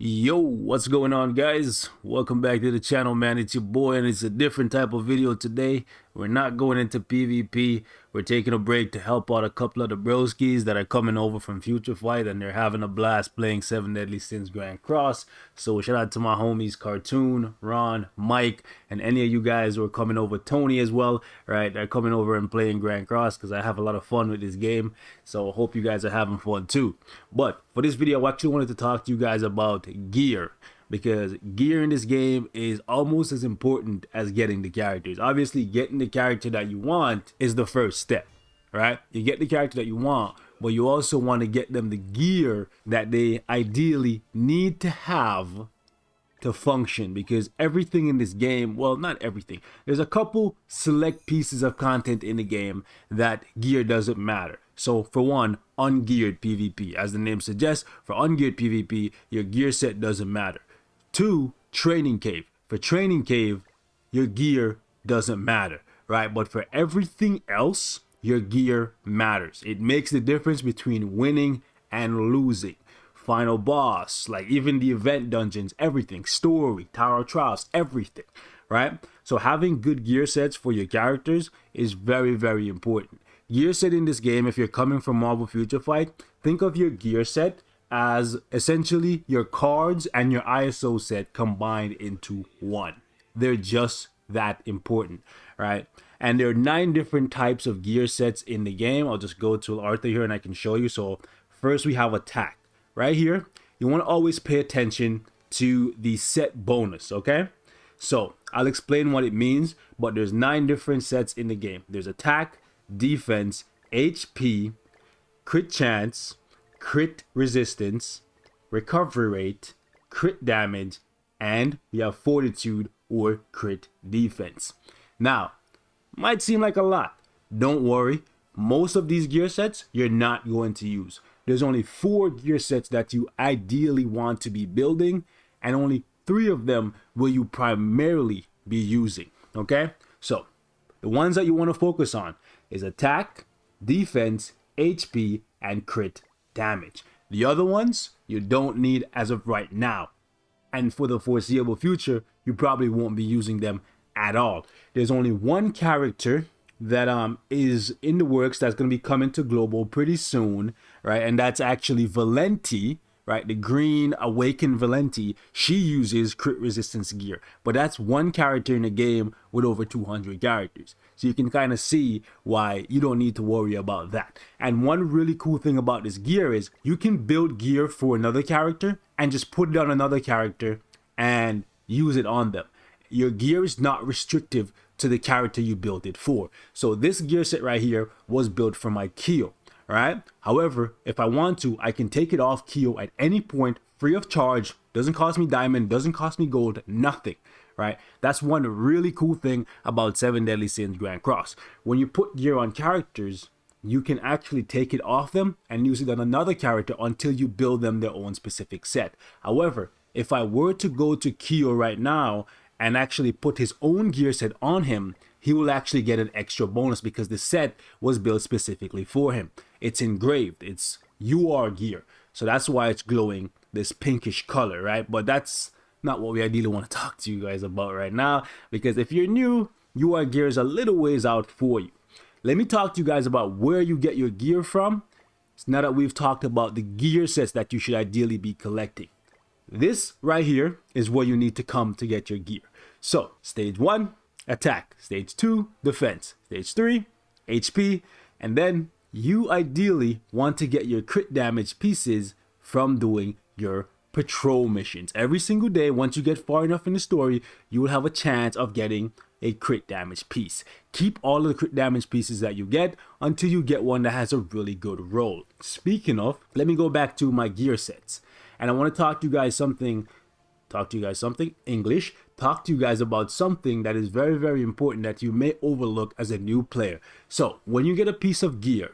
Yo, what's going on, guys? Welcome back to the channel, man. It's your boy, and it's a different type of video today. We're not going into PvP. We're taking a break to help out a couple of the broskies that are coming over from Future Fight, and they're having a blast playing 7 Deadly Sins Grand Cross. So shout out to my homies Cartoon, Ron, Mike, and any of you guys who are coming over. Tony as well, right? They're coming over and playing Grand Cross because I have a lot of fun with this game. So I hope you guys are having fun too. But for this video, I actually wanted to talk to you guys about gear, because gear in this game is almost as important as getting the characters. Obviously, getting the character that you want is the first step, right? You get the character that you want, but you also want to get them the gear that they ideally need to have to function, because everything in this game, well, not everything, there's a couple select pieces of content in the game that gear doesn't matter. So for one, ungeared PvP, as the name suggests, for ungeared PvP, your gear set doesn't matter. Two, training cave. For training cave, your gear doesn't matter, right? But for everything else, your gear matters. It makes the difference between winning and losing. Final boss, like even the event dungeons, everything, story, Tower of Trials, everything, right? So having good gear sets for your characters is very, very important. Gear set in this game, if you're coming from Marvel Future Fight, think of your gear set as essentially your cards and your ISO set combined into one. They're just that important, right? And there are 9 different types of gear sets in the game. I'll just go to Arthur here and I can show you. So first we have attack. Right here, you want to always pay attention to the set bonus, okay? So I'll explain what it means, but there's 9 different sets in the game. There's attack, defense, HP, crit chance, crit resistance, recovery rate, crit damage, and we have fortitude or crit defense. Now, might seem like a lot. Don't worry, most of these gear sets you're not going to use. There's only 4 gear sets that you ideally want to be building, and only 3 of them will you primarily be using, okay? So the ones that you want to focus on is attack, defense, HP, and crit damage. The other ones you don't need as of right now, and for the foreseeable future you probably won't be using them at all. There's only one character that is in the works that's going to be coming to global pretty soon, right? And that's actually Valenti, right? The green awakened Valenti. She uses crit resistance gear, but that's one character in the game with over 200 characters. So you can kind of see why you don't need to worry about that. And one really cool thing about this gear is you can build gear for another character and just put it on another character and use it on them. Your gear is not restrictive to the character you built it for. So this gear set right here was built for my Kyo, right? However, if I want to, I can take it off Kyo at any point free of charge. Doesn't cost me diamond, doesn't cost me gold, nothing, right? That's one really cool thing about 7 Deadly Sins Grand Cross. When you put gear on characters, you can actually take it off them and use it on another character until you build them their own specific set. However, if I were to go to Kyo right now and actually put his own gear set on him, he will actually get an extra bonus because the set was built specifically for him. It's engraved, it's UR gear, so that's why it's glowing this pinkish color, right? But that's not what we ideally want to talk to you guys about right now, because if you're new, UR gear is a little ways out for you. Let me talk to you guys about where you get your gear from. So now that we've talked about the gear sets that you should ideally be collecting, this right here is where you need to come to get your gear. So stage 1, attack. Stage 2, defense. Stage 3, HP. And then you ideally want to get your crit damage pieces from doing your patrol missions. Every single day, once you get far enough in the story, you will have a chance of getting a crit damage piece. Keep all of the crit damage pieces that you get until you get one that has a really good roll. Speaking of, let me go back to my gear sets. And I want to talk to you guys something English. Talk to you guys about something that is very, very important that you may overlook as a new player. So when you get a piece of gear,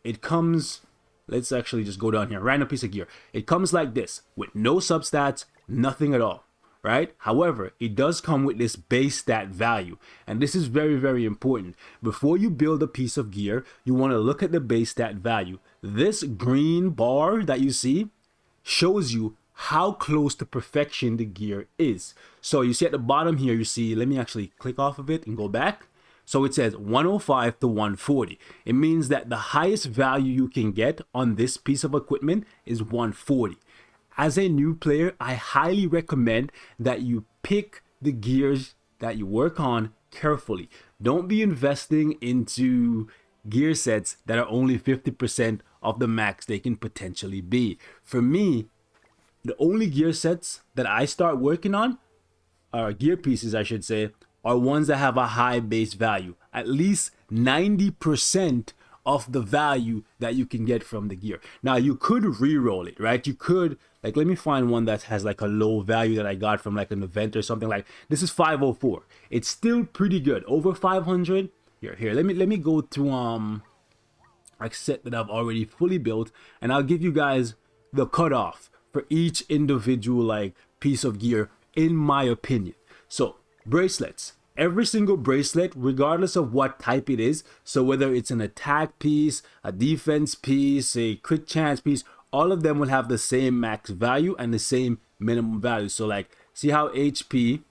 it comes, let's actually just go down here, random piece of gear. It comes like this with no substats, nothing at all, right? However, it does come with this base stat value, and this is very, very important. Before you build a piece of gear, you want to look at the base stat value. This green bar that you see shows you how close to perfection the gear is. So you see at the bottom here, you see, let me actually click off of it and go back. So it says 105 to 140. It means that the highest value you can get on this piece of equipment is 140. As a new player, I highly recommend that you pick the gears that you work on carefully. Don't be investing into gear sets that are only 50% of the max they can potentially be. For me, the only gear sets that I start working on, or gear pieces I should say, are ones that have a high base value. At least 90% of the value that you can get from the gear. Now you could re-roll it, right? You could, like, let me find one that has like a low value that I got from like an event or something. Like this is 504. It's still pretty good. Over 500. Here, let me go to a set that I've already fully built, and I'll give you guys the cutoff for each individual like piece of gear in my opinion. So bracelets, every single bracelet, regardless of what type it is, so whether it's an attack piece, a defense piece, a crit chance piece, all of them will have the same max value and the same minimum value. So like, see how HP,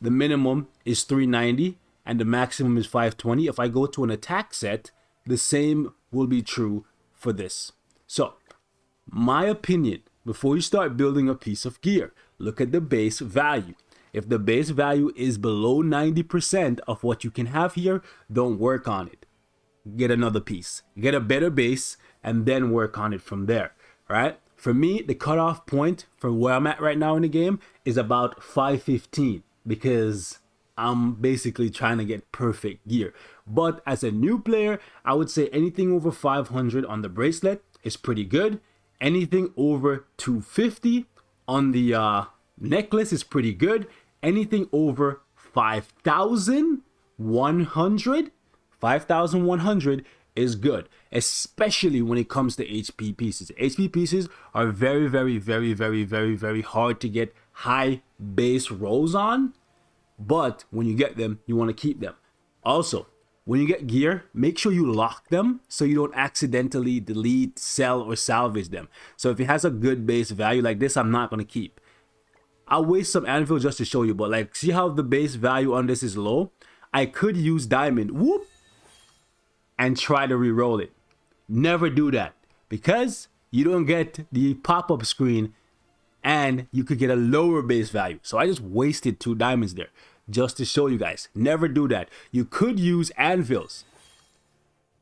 the minimum is 390 and the maximum is 520. If I go to an attack set, the same will be true for this. So my opinion, before you start building a piece of gear, look at the base value. If the base value is below 90% of what you can have here, don't work on it. Get another piece, get a better base, and then work on it from there, right? For me, the cutoff point for where I'm at right now in the game is about 515 because I'm basically trying to get perfect gear. But as a new player, I would say anything over 500 on the bracelet is pretty good. Anything over 250 on the necklace is pretty good. Anything over 5,100 is good, especially when it comes to HP pieces. HP pieces are very, very, very, very, very, very hard to get high base rolls on, but when you get them, you want to keep them. Also, when you get gear, make sure you lock them so you don't accidentally delete, sell, or salvage them. So if it has a good base value like this, I'm not going to keep. I'll waste some anvil just to show you, but like, see how the base value on this is low? I could use diamond, whoop, and try to re-roll it. Never do that because you don't get the pop-up screen and you could get a lower base value. So I just wasted 2 diamonds there just to show you guys. Never do that. You could use anvils,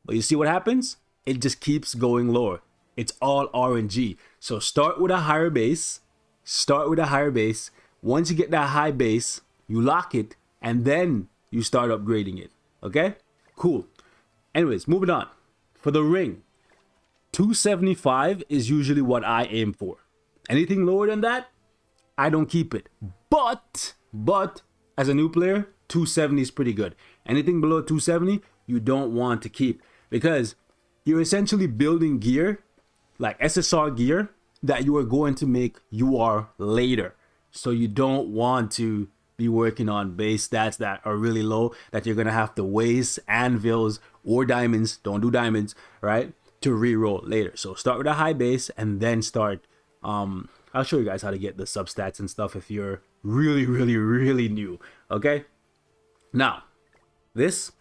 but you see what happens? It just keeps going lower. It's all RNG. So start with a higher base. Once you get that high base, you lock it and then you start upgrading it. Okay, cool. Anyways, moving on. For the ring, 275 is usually what I aim for. Anything lower than that, I don't keep it. But as a new player, 270 is pretty good. Anything below 270, you don't want to keep because you're essentially building gear, like SSR gear, that you are going to make UR later. So you don't want to be working on base stats that are really low that you're going to have to waste anvils or diamonds, don't do diamonds, right, to re-roll later. So start with a high base and then start. I'll show you guys how to get the substats and stuff if you're really, really, really new. Okay. Now, this,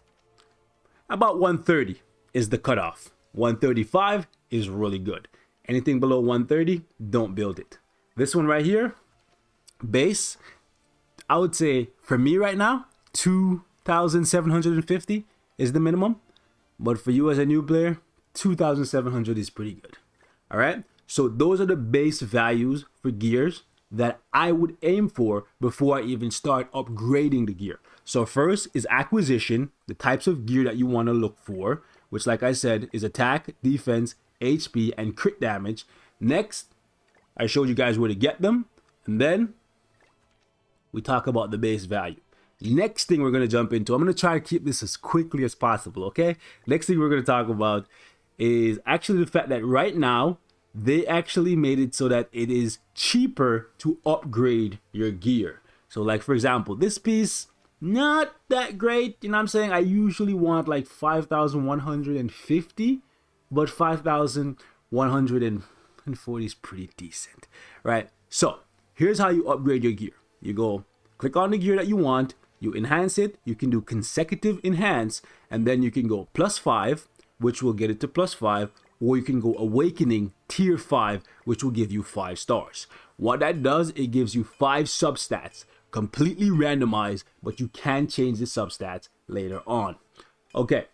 about 130 is the cutoff. 135 is really good. Anything below 130, don't build it. This one right here, base, I would say for me right now, 2,750 is the minimum. But for you as a new player, 2,700 is pretty good. All right. So those are the base values for gears that I would aim for before I even start upgrading the gear. So first is acquisition, the types of gear that you want to look for, which like I said is attack, defense, HP, and crit damage. Next, I showed you guys where to get them. And then we talk about the base value. Next thing we're going to jump into, I'm going to try to keep this as quickly as possible, okay? Next thing we're going to talk about is actually the fact that right now, they actually made it so that it is cheaper to upgrade your gear. So like, for example, this piece, not that great. You know what I'm saying? I usually want like 5,150, but 5,140 is pretty decent, right? So here's how you upgrade your gear. You go click on the gear that you want, you enhance it, you can do consecutive enhance, and then you can go +5, which will get it to +5, or you can go awakening tier 5, which will give you 5 stars. What that does, it gives you 5 substats, completely randomized, but you can change the substats later on. Okay,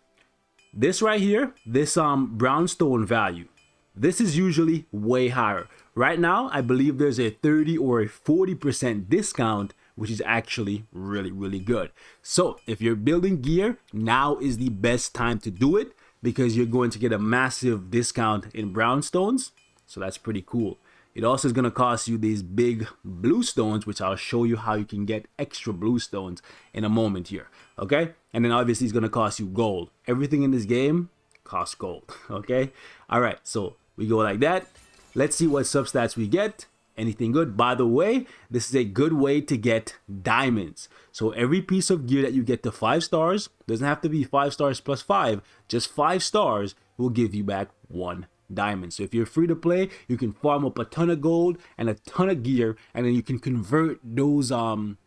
this right here, this brownstone value, this is usually way higher. Right now, I believe there's a 30 or a 40% discount, which is actually really, really good. So if you're building gear, now is the best time to do it because you're going to get a massive discount in brownstones. So that's pretty cool. It also is going to cost you these big blue stones, which I'll show you how you can get extra blue stones in a moment here. Okay. And then obviously it's going to cost you gold. Everything in this game costs gold. Okay. All right. So we go like that. Let's see what substats we get. Anything good? By the way, this is a good way to get diamonds. So every piece of gear that you get to 5 stars, doesn't have to be 5 stars +5, just 5 stars will give you back 1 diamond. So if you're free to play, you can farm up a ton of gold and a ton of gear, and then you can convert those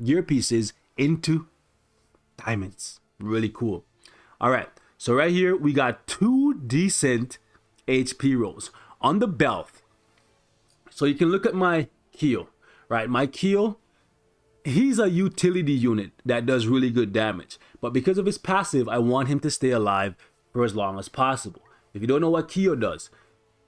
gear pieces into diamonds. Really cool. All right, so right here we got 2 decent HP rolls on the belt. So you can look at my Keel, right? My Keel, he's a utility unit that does really good damage. But because of his passive, I want him to stay alive for as long as possible. If you don't know what Keel does,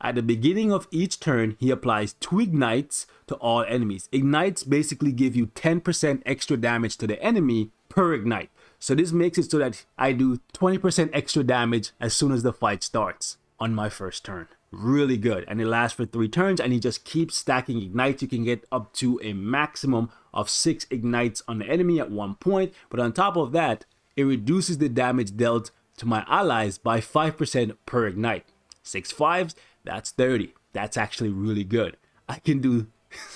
at the beginning of each turn, he applies 2 ignites to all enemies. Ignites basically give you 10% extra damage to the enemy per ignite. So this makes it so that I do 20% extra damage as soon as the fight starts on my first turn. Really good, and it lasts for 3 turns, and he just keeps stacking ignites. You can get up to a maximum of 6 ignites on the enemy at one point, but on top of that, it reduces the damage dealt to my allies by 5% per ignite. 6 5s, that's 30. That's actually really good. I can do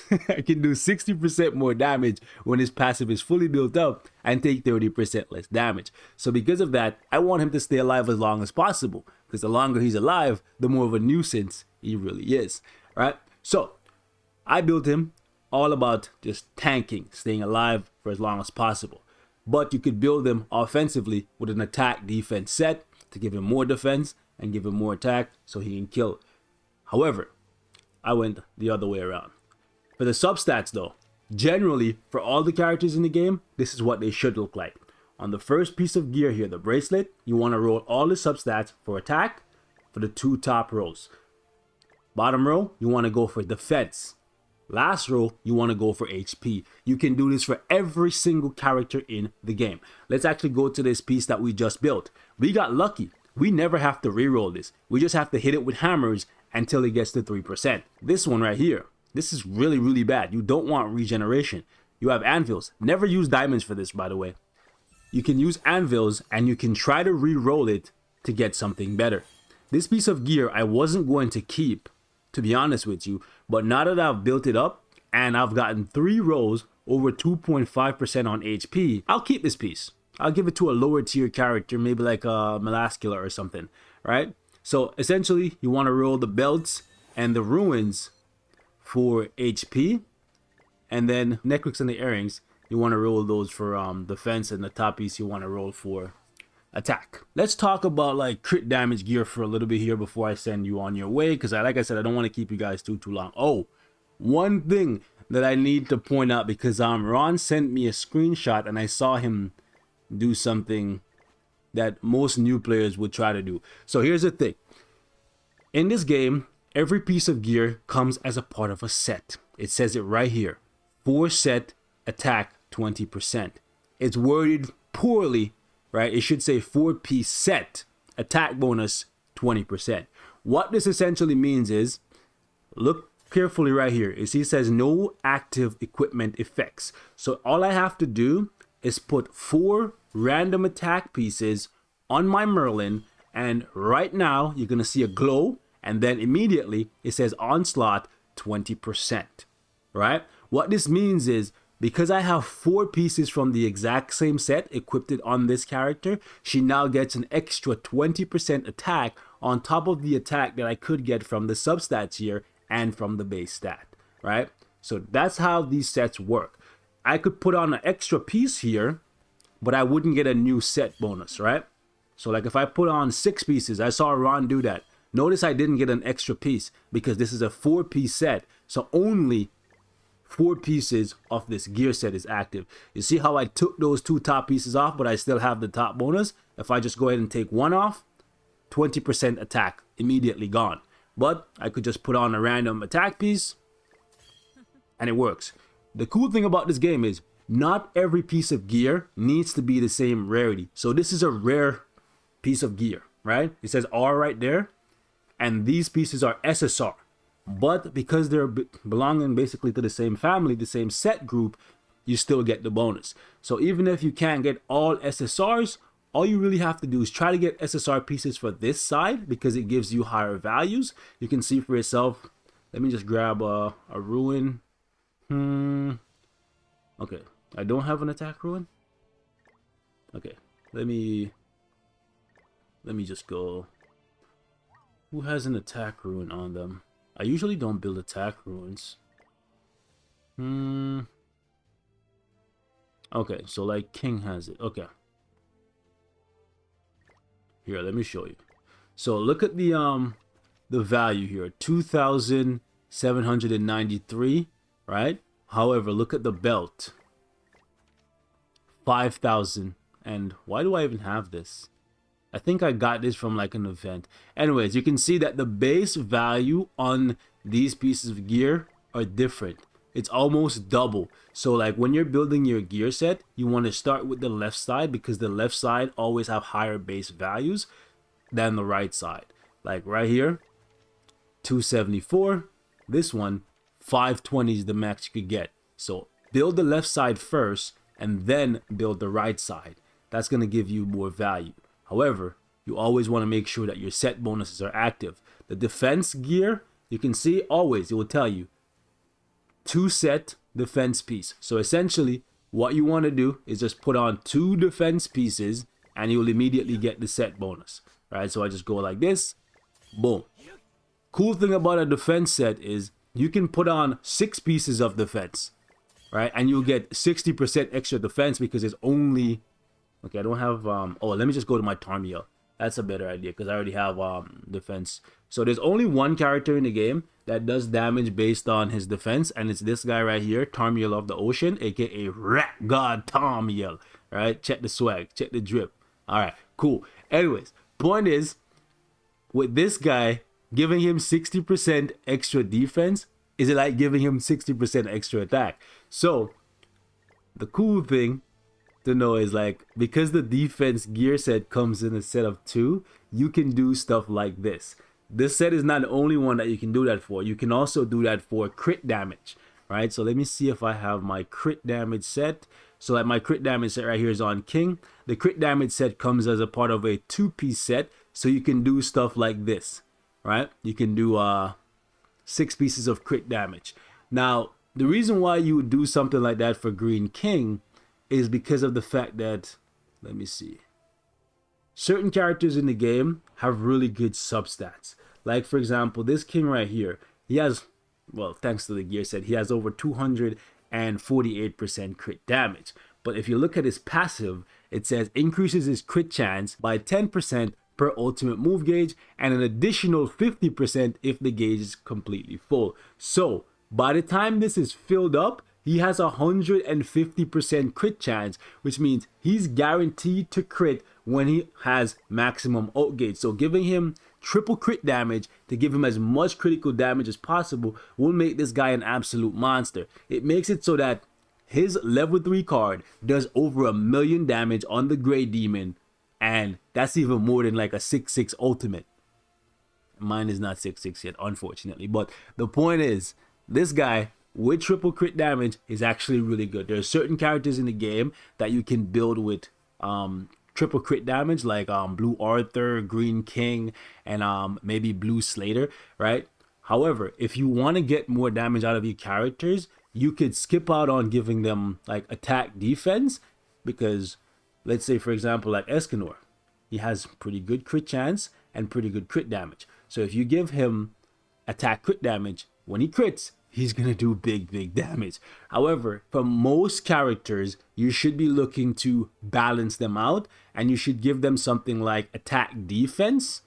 I can do 60% more damage when his passive is fully built up and take 30% less damage. So because of that, I want him to stay alive as long as possible, because the longer he's alive, the more of a nuisance he really is, right? So I built him all about just tanking, staying alive for as long as possible. But you could build him offensively with an attack defense set to give him more defense and give him more attack so he can kill. However, I went the other way around. For the substats though, generally for all the characters in the game, this is what they should look like. On the first piece of gear here, the bracelet, you want to roll all the substats for attack for the 2 top rows. Bottom row, you want to go for defense. Last row, you want to go for HP. You can do this for every single character in the game. Let's actually go to this piece that we just built. We got lucky. We never have to reroll this. We just have to hit it with hammers until it gets to 3%. This one right here, this is really, really bad. You don't want regeneration. You have anvils. Never use diamonds for this, by the way. You can use anvils and you can try to re-roll it to get something better. This piece of gear I wasn't going to keep, to be honest with you, but now that I've built it up and I've gotten 3 rolls over 2.5% on HP, I'll keep this piece. I'll give it to a lower tier character, maybe like a Melascula or something, right? So essentially, you want to roll the belts and the ruins for HP, and then necklace and the earrings, you want to roll those for defense, and the top piece you want to roll for attack. Let's talk about like crit damage gear for a little bit here before I send you on your way, because like I said, I don't want to keep you guys too long. Oh, one thing that I need to point out, because Ron sent me a screenshot and I saw him do something that most new players would try to do. So here's the thing. In this game, every piece of gear comes as a part of a set. It says it right here. 4 set, attack 20%. It's worded poorly, right? It should say 4-piece set, attack bonus 20%. What this essentially means is, look carefully right here. You see it says no active equipment effects. So all I have to do is put 4 random attack pieces on my Merlin, and right now you're going to see a glow, and then immediately it says onslaught 20%, right? What this means is, because I have 4 pieces from the exact same set equipped on this character, she now gets an extra 20% attack on top of the attack that I could get from the substats here and from the base stat, right? So that's how these sets work. I could put on an extra piece here, but I wouldn't get a new set bonus, right? So like if I put on 6 pieces, I saw Ron do that. Notice I didn't get an extra piece because this is a 4-piece set. So only 4 pieces of this gear set is active. You see how I took those 2 top pieces off, but I still have the top bonus? If I just go ahead and take 1 off, 20% attack immediately gone. But I could just put on a random attack piece and it works. The cool thing about this game is not every piece of gear needs to be the same rarity. So this is a rare piece of gear, right? It says R right there. And these pieces are SSR. But because they're belonging basically to the same family, the same set group, you still get the bonus. So even if you can't get all SSRs, all you really have to do is try to get SSR pieces for this side because it gives you higher values. You can see for yourself. Let me just grab a ruin. Okay, I don't have an attack ruin. Okay, let me just go. Who has an attack ruin on them? I usually don't build attack ruins. Okay, so like King has it. Okay. Here, let me show you. So look at the value here, 2,793, right? However, look at the belt. 5,000. And why do I even have this? I think I got this from like an event. Anyways, you can see that the base value on these pieces of gear are different. It's almost double. So like when you're building your gear set, you want to start with the left side because the left side always have higher base values than the right side. Like right here, 274. This one, 520 is the max you could get. So build the left side first and then build the right side. That's going to give you more value. However, you always want to make sure that your set bonuses are active. The defense gear, you can see always, it will tell you 2 set defense piece. So essentially, what you want to do is just put on 2 defense pieces and you will immediately get the set bonus. Right? So I just go like this. Boom. Cool thing about a defense set is you can put on 6 pieces of defense. Right? And you'll get 60% extra defense because it's only... Okay, I don't have... Oh, let me just go to my Tarmiel. That's a better idea because I already have defense. So there's only one character in the game that does damage based on his defense, and it's this guy right here, Tarmiel of the Ocean, aka Rat God Tarmiel. Right? Check the swag, check the drip. All right, cool. Anyways, point is, with this guy, giving him 60% extra defense is like giving him 60% extra attack. So the cool thing to know is like, because the defense gear set comes in a set of 2, you can do stuff like this. This set is not the only one that you can do that for. You can also do that for crit damage, right? So let me see if I have my crit damage set. So like my crit damage set right here is on King. The crit damage set comes as a part of a 2-piece set, so you can do stuff like this, right? You can do 6 pieces of crit damage. Now, the reason why you would do something like that for Green King is because of the fact that, let me see, certain characters in the game have really good substats. Like for example, this King right here, he has, well, thanks to the gear set, he has over 248% crit damage. But if you look at his passive, it says increases his crit chance by 10% per ultimate move gauge and an additional 50% if the gauge is completely full. So by the time this is filled up, he has 150% crit chance, which means he's guaranteed to crit when he has maximum ult gauge. So giving him triple crit damage to give him as much critical damage as possible will make this guy an absolute monster. It makes it so that his level 3 card does over 1 million damage on the Grey Demon, and that's even more than like a 6/6 ultimate. Mine is not 6/6 yet, unfortunately, but the point is, this guy with triple crit damage is actually really good. There are certain characters in the game that you can build with triple crit damage, like Blue Arthur, Green King, and maybe Blue Slater, right? However, if you want to get more damage out of your characters, you could skip out on giving them like attack defense, because let's say for example like Escanor, he has pretty good crit chance and pretty good crit damage. So if you give him attack crit damage, when he crits, he's gonna do big damage. However, for most characters, you should be looking to balance them out, and you should give them something like attack defense,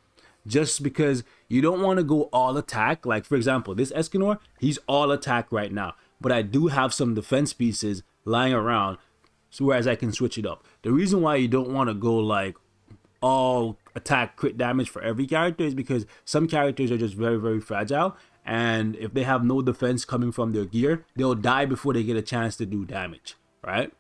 just because you don't want to go all attack. Like for example, this Escanor, he's all attack right now, but I do have some defense pieces lying around, so whereas I can switch it up. The reason why you don't want to go like all attack crit damage for every character is because some characters are just very fragile, and if they have no defense coming from their gear, they'll die before they get a chance to do damage, right?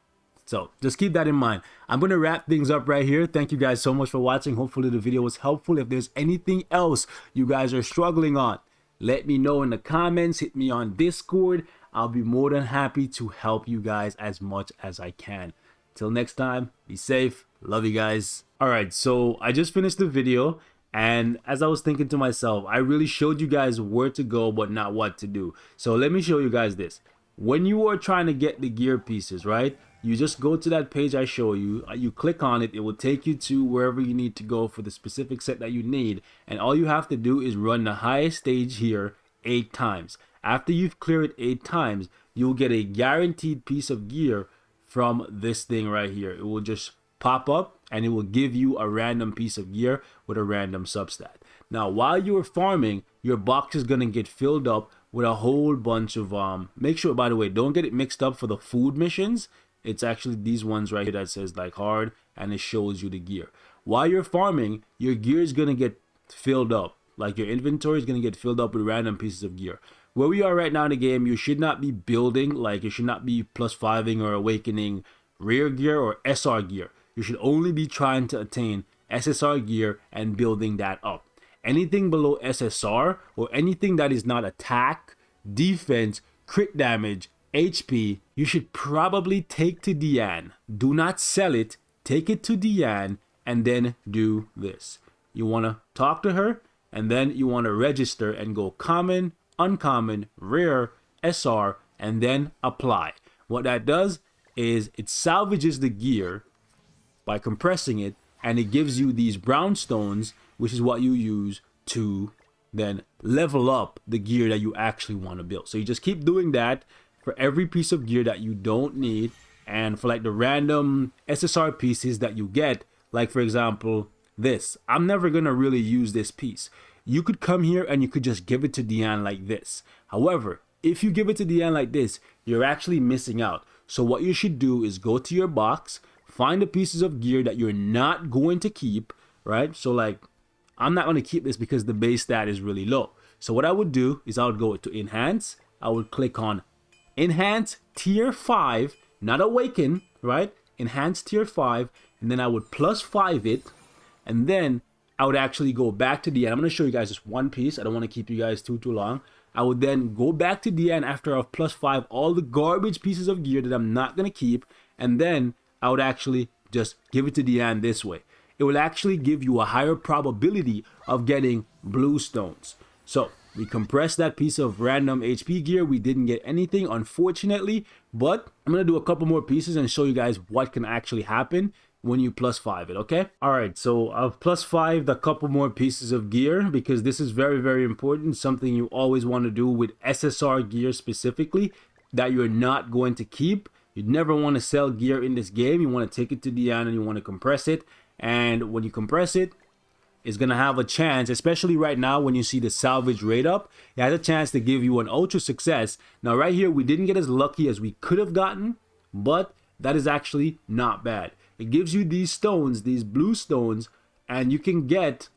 So just keep that in mind. I'm going to wrap things up right here. Thank you guys so much for watching. Hopefully the video was helpful. If there's anything else you guys are struggling on, let me know in the comments. Hit me on Discord. I'll be more than happy to help you guys as much as I can. Till next time, be safe. Love you guys. Alright, so I just finished the video, and as I was thinking to myself, I really showed you guys where to go but not what to do. So let me show you guys this. When you are trying to get the gear pieces, right, you just go to that page I show you, you click on it, it will take you to wherever you need to go for the specific set that you need, and all you have to do is run the highest stage here 8 times. After you've cleared it 8 times, you'll get a guaranteed piece of gear from this thing right here. It will just pop up and it will give you a random piece of gear with a random substat. Now while you're farming, your box is gonna get filled up with a whole bunch of make sure, by the way, don't get it mixed up for the food missions. It's actually these ones right here that says like hard, and it shows you the gear. While you're farming, your gear is gonna get filled up, like your inventory is gonna get filled up with random pieces of gear. Where we are right now in the game, you should not be building, like you should not be +5ing or awakening rare gear or SR gear. You should only be trying to attain SSR gear and building that up. Anything below SSR or anything that is not attack, defense, crit damage, HP, you should probably take to Diane. Do not sell it, take it to Diane, and then do this. You want to talk to her, and then you want to register and go common, uncommon, rare, SR, and then apply. What that does is it salvages the gear by compressing it, and it gives you these brownstones, which is what you use to then level up the gear that you actually want to build. So you just keep doing that for every piece of gear that you don't need, and for like the random SSR pieces that you get, like for example this. I'm never gonna really use this piece. You could come here and you could just give it to Diane like this. However, if you give it to Diane like this, you're actually missing out. So what you should do is go to your box, find the pieces of gear that you're not going to keep, right? So like, I'm not going to keep this because the base stat is really low. So what I would do is I would go to enhance. I would click on enhance tier 5, not awaken, right? Enhance tier 5, and then I would +5 it, and then I would actually go back to the end. I'm going to show you guys just one piece. I don't want to keep you guys too long. I would then go back to the end after I've +5 all the garbage pieces of gear that I'm not going to keep, and then I would actually just give it to Diane this way. It will actually give you a higher probability of getting blue stones. So we compressed that piece of random HP gear. We didn't get anything, unfortunately, but I'm going to do a couple more pieces and show you guys what can actually happen when you +5 it, okay? All right, so I've +5'd a couple more pieces of gear because this is very important, something you always want to do with SSR gear specifically that you're not going to keep. You never want to sell gear in this game. You want to take it to Diane and you want to compress it. And when you compress it, it's going to have a chance, especially right now when you see the salvage rate up, it has a chance to give you an ultra success. Now right here, we didn't get as lucky as we could have gotten, but that is actually not bad. It gives you these stones, these blue stones, and you can get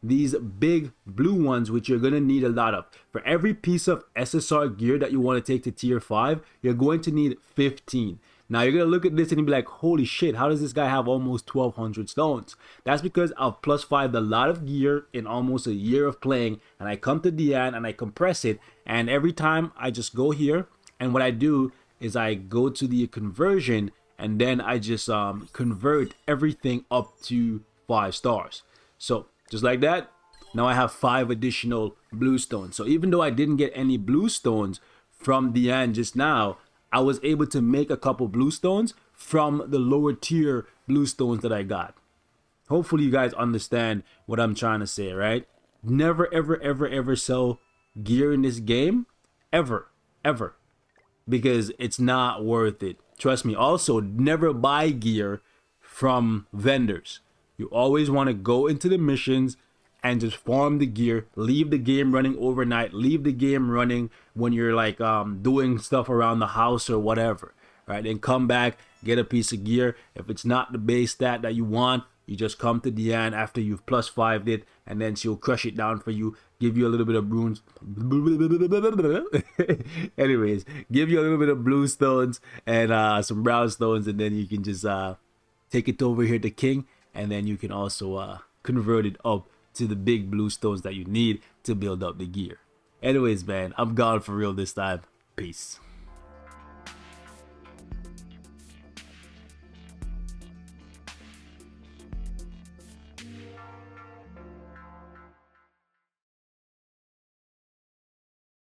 these big blue ones, which you're going to need a lot of. For every piece of SSR gear that you want to take to tier 5, you're going to need 15. Now you're going to look at this and be like, holy shit, how does this guy have almost 1200 stones? That's because I've +5'd a lot of gear in almost a year of playing, and I come to Diane and I compress it, and every time I just go here, and what I do is I go to the conversion, and then I just convert everything up to 5 stars. So just like that, now I have 5 additional blue stones. So even though I didn't get any blue stones from Diane just now, I was able to make a couple blue stones from the lower tier blue stones that I got. Hopefully you guys understand what I'm trying to say, right? Never ever sell gear in this game, ever. ever, because it's not worth it. Trust me. Also, never buy gear from vendors. You always want to go into the missions and just farm the gear, leave the game running overnight, leave the game running when you're like doing stuff around the house or whatever, right? Then come back, get a piece of gear. If it's not the base stat that you want, you just come to Diane after you've plus 5'd it, and then she'll crush it down for you, give you a little bit of runes. Anyways, give you a little bit of blue stones and some brown stones, and then you can just take it over here to King, and then you can also convert it up to the big blue stones that you need to build up the gear. Anyways, man, I'm gone for real this time. Peace.